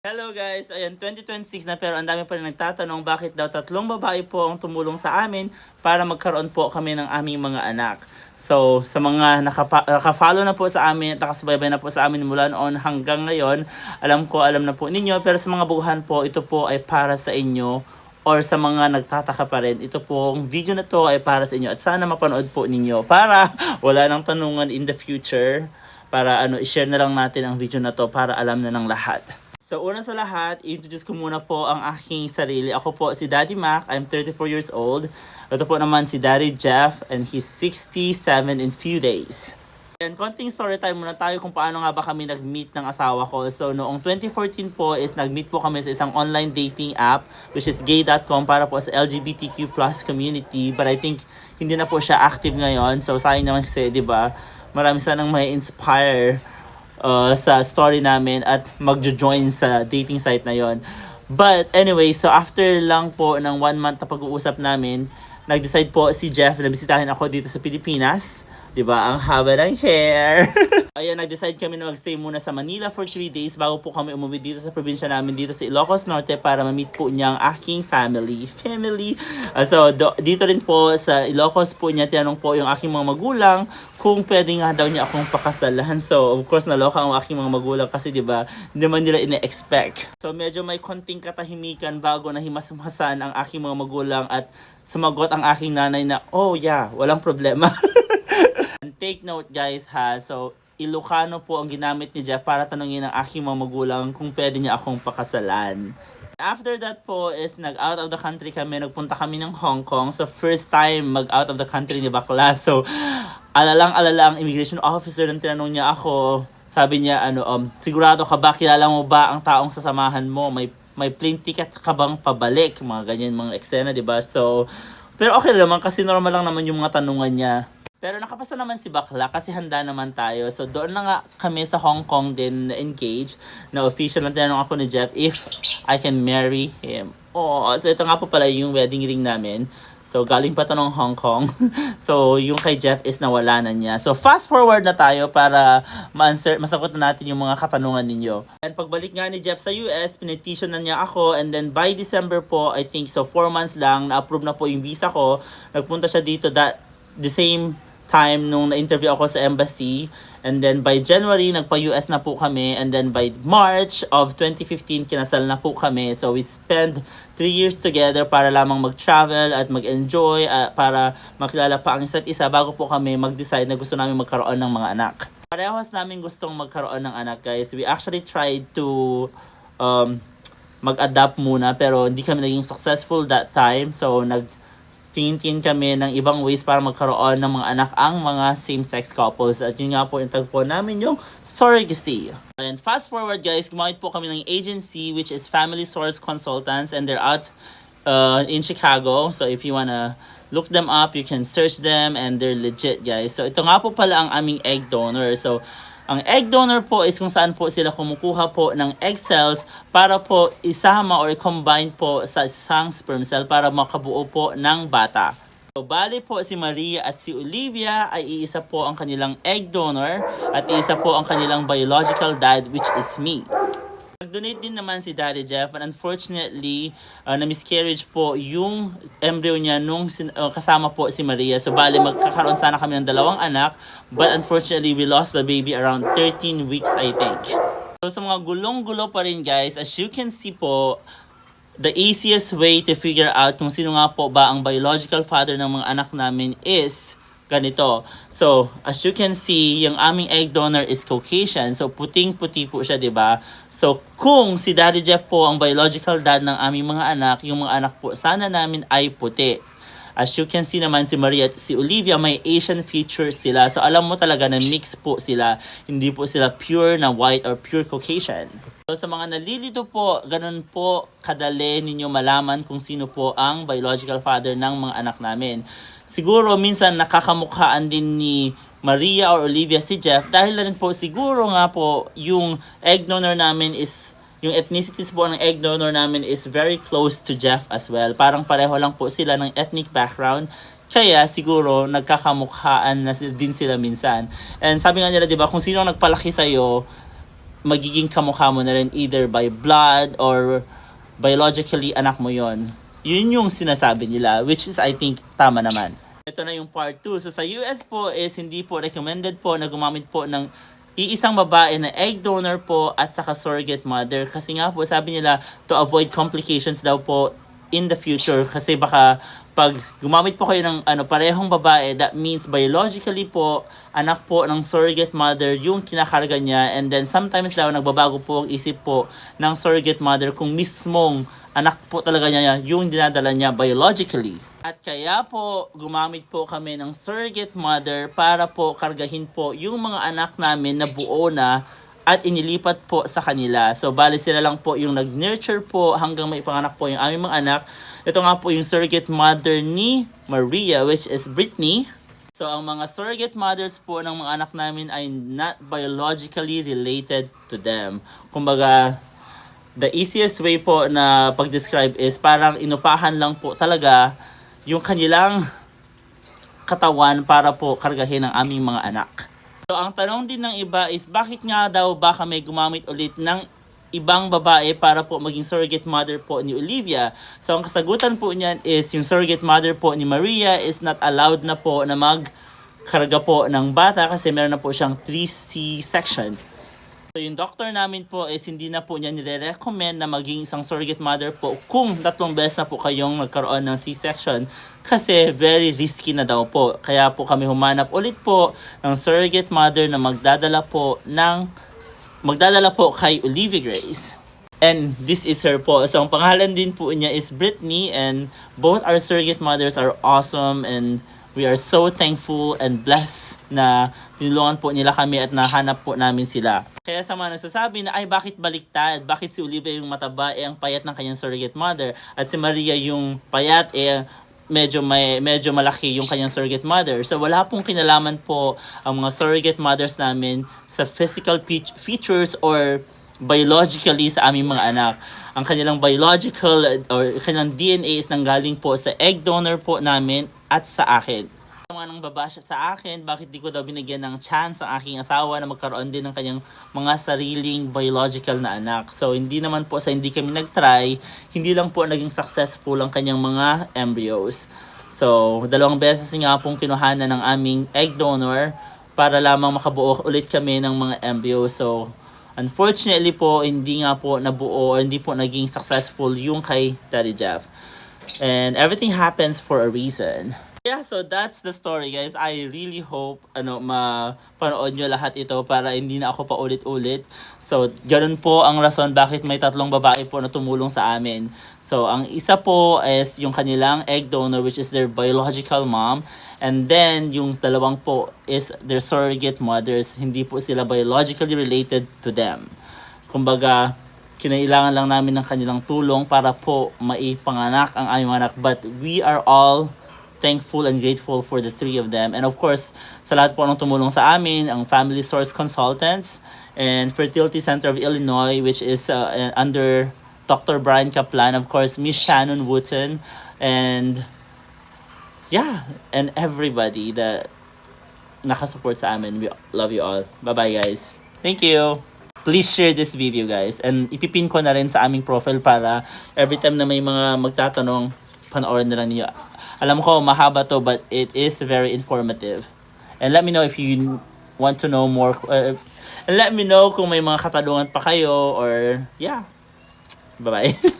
Hello guys! Ayan, 2026 na pero ang dami pa rin nagtatanong bakit daw tatlong babae po ang tumulong sa amin para magkaroon po kami ng aming mga anak. So, sa mga nakafollow na po sa amin at nakasubaybay na po sa amin mula noon hanggang ngayon, alam na po ninyo, pero sa mga buguhan po, ito po ay para sa inyo or sa mga nagtataka pa rin. Ito pong video na to ay para sa inyo at sana mapanood po ninyo para wala nang tanungan in the future, para i-share na lang natin ang video na to para alam na ng lahat. So, una sa lahat, introduce ko muna po ang aking sarili. Ako po si Daddy Mac. I'm 34 years old. Ito po naman si Daddy Jeff and he's 67 in few days. And konting story time muna tayo kung paano nga ba kami nag-meet ng asawa ko. So, noong 2014 po is nag-meet po kami sa isang online dating app which is gay.com para po sa LGBTQ plus community. But I think hindi na po siya active ngayon. So, sayang naman kasi, di ba? Marami sanang may inspire sa story namin at magjo-join sa dating site na yon. But anyway, so after lang po ng 1 month na pag-uusap namin, nag-decide po si Jeff na bisitahin ako dito sa Pilipinas. Diba? Ang haba ng hair. Ayun, nag-decide kami na mag-stay muna sa Manila for 3 days bago po kami umuwi dito sa probinsya namin dito sa Ilocos Norte para ma-meet po niya ang aking family. So, dito rin po sa Ilocos po niya tinanong po yung aking mga magulang kung pwede nga daw niya akong pakasalahan. So, of course, naloka ang aking mga magulang kasi diba, hindi naman nila ine-expect. So, medyo may konting katahimikan bago na himas-himasan ang aking mga magulang at sumagot ang aking nanay na, oh yeah, walang problema. And take note guys ha, so Ilocano po ang ginamit ni Jeff para tanungin ang aking mga magulang kung pwede niya akong pakasalan. After that po is nag-out of the country kami, nagpunta kami ng Hong Kong. So first time mag-out of the country ni bakla. So alalang-alala ang immigration officer nang tinanong niya ako. Sabi niya, sigurado ka ba, kilala mo ba ang taong sasamahan mo? May plane ticket ka bang pabalik? Mga ganyan, mga eksena, di ba? So, pero okay naman kasi normal lang naman yung mga tanungan niya. Pero nakapasa naman si bakla kasi handa naman tayo. So doon na nga kami sa Hong Kong din na-engage. Na official na tinanong ako ni Jeff if I can marry him. Oh, so ito nga po pala yung wedding ring namin. So galing pa to ng Hong Kong. So yung kay Jeff is nawala na niya. So fast forward na tayo para masagot na natin yung mga katanungan ninyo. And pagbalik nga ni Jeff sa US, pinetition na niya ako. And then by December po, I think so 4 months lang, na-approve na po yung visa ko. Nagpunta siya dito the same time nung na-interview ako sa embassy. And then by January, nagpa-US na po kami. And then by March of 2015, kinasal na po kami. So we spent 3 years together para lamang mag-travel at mag-enjoy, para makilala pa ang isa't isa bago po kami mag-decide na gusto namin magkaroon ng mga anak. Parehas namin gustong magkaroon ng anak, guys. We actually tried to mag-adapt muna pero hindi kami naging successful that time. So tingin kami ng ibang ways para magkaroon ng mga anak ang mga same-sex couples. At yun nga po yung tagpo namin yung surrogacy. And fast forward guys, gumamit po kami ng agency which is Family Source Consultants and they're out in Chicago. So if you wanna look them up, you can search them and they're legit guys. So ito nga po pala ang aming egg donor. So ang egg donor po is kung saan po sila kumukuha po ng egg cells para po isama or combine po sa isang sperm cell para makabuo po ng bata. So, bali po si Maria at si Olivia ay iisa po ang kanilang egg donor at iisa po ang kanilang biological dad which is me. Nag-donate din naman si Daddy Jeff but unfortunately, na-miscarriage po yung embryo niya nung kasama po si Maria. So bali magkakaroon sana kami ng 2 anak but unfortunately we lost the baby around 13 weeks I think. So sa mga gulong-gulo pa rin guys, as you can see po, the easiest way to figure out kung sino nga po ba ang biological father ng mga anak namin is ganito. So, as you can see, yung aming egg donor is Caucasian. So, puting-puti po siya, di ba? So, kung si Daddy Jeff po ang biological dad ng aming mga anak, yung mga anak po sana namin ay puti. As you can see naman si Maria at si Olivia, may Asian features sila. So, alam mo talaga na mix po sila. Hindi po sila pure na white or pure Caucasian. So, sa mga nalilito po, ganun po kadali ninyo malaman kung sino po ang biological father ng mga anak namin. Siguro minsan nakakamukhaan din ni Maria or Olivia si Jeff dahil na rin po siguro nga po yung egg donor namin is, yung ethnicities po ng egg donor namin is very close to Jeff as well. Parang pareho lang po sila ng ethnic background. Kaya siguro nagkakamukhaan na din sila minsan. And sabi nga nila, 'di ba, kung sino ang nagpalaki sa iyo, magiging kamukha mo na rin either by blood or biologically anak mo yon. Yun yung sinasabi nila, which is I think tama naman. Ito na yung part 2. So sa US po is hindi po recommended po na gumamit po ng iisang babae na egg donor po at saka surrogate mother. Kasi nga po sabi nila to avoid complications daw po in the future. Kasi baka pag gumamit po kayo ng parehong babae, that means biologically po, anak po ng surrogate mother yung kinakarga niya. And then sometimes daw nagbabago po ang isip po ng surrogate mother kung mismong anak po talaga niya yung dinadala niya biologically. At kaya po, gumamit po kami ng surrogate mother para po kargahin po yung mga anak namin na buo na at inilipat po sa kanila. So, bali sila lang po yung nag-nurture po hanggang may panganak po yung aming mga anak. Ito nga po yung surrogate mother ni Maria, which is Brittany. So, ang mga surrogate mothers po ng mga anak namin ay not biologically related to them. Kumbaga, the easiest way po na pag-describe is parang inupahan lang po talaga yung kanilang katawan para po kargahin ang aming mga anak. So, ang tanong din ng iba is bakit nga daw ba kami gumamit ulit ng ibang babae para po maging surrogate mother po ni Olivia? So, ang kasagutan po niyan is yung surrogate mother po ni Maria is not allowed na po na magkarga po ng bata kasi meron na po siyang 3C section. So, yung doctor namin po is hindi na po niya nire-recommend na maging isang surrogate mother po kung 3 beses na po kayong nagkaroon ng C-section kasi very risky na daw po. Kaya po kami humanap ulit po ng surrogate mother na magdadala po kay Olivia Grace. And this is her po. So, ang pangalan din po niya is Brittany and both our surrogate mothers are awesome and we are so thankful and blessed na tinulungan po nila kami at nahanap po namin sila. Kaya sa mga nagsasabi na ay bakit baliktad? Bakit si Olivia yung mataba ang payat ng kanyang surrogate mother at si Maria yung payat medyo malaki yung kanyang surrogate mother. So wala pong kinalaman po ang mga surrogate mothers namin sa physical features or biologically sa aming mga anak. Ang kanilang biological or kanilang DNA is nanggaling po sa egg donor po namin at sa akin. Mga nang babasya sa akin, bakit di ko daw binigyan ng chance ang aking asawa na magkaroon din ng kanyang mga sariling biological na anak. So, hindi naman po sa hindi kami nag-try, hindi lang po naging successful ang kanyang mga embryos. So, 2 beses nga pong kinuhanan ng aming egg donor para lamang makabuo ulit kami ng mga embryos. So, unfortunately po, hindi nga po nabuo or hindi po naging successful yung kay Daddy Jeff. And everything happens for a reason. Yeah, so that's the story, guys. I really hope mapanood nyo lahat ito para hindi na ako paulit-ulit. So, ganun po ang rason bakit may 3 babae po na tumulong sa amin. So, ang isa po is yung kanilang egg donor, which is their biological mom. And then, yung 2 po is their surrogate mothers. Hindi po sila biologically related to them. Kumbaga, kinailangan lang namin ng kanilang tulong para po maipanganak ang aming anak. But we are all thankful and grateful for the 3 of them. And of course, sa lahat po ng tumulong sa amin, ang Family Source Consultants and Fertility Center of Illinois, which is under Dr. Brian Kaplan, of course, Miss Shannon Wooten, and everybody that nakasupport sa amin. We love you all. Bye-bye, guys. Thank you. Please share this video, guys. And ipipin ko na rin sa aming profile para every time na may mga magtatanong, panoorin na lang niyo. Alam ko, mahaba to, but it is very informative. And let me know if you want to know more. And let me know kung may mga katanungan pa kayo or, yeah. Bye-bye.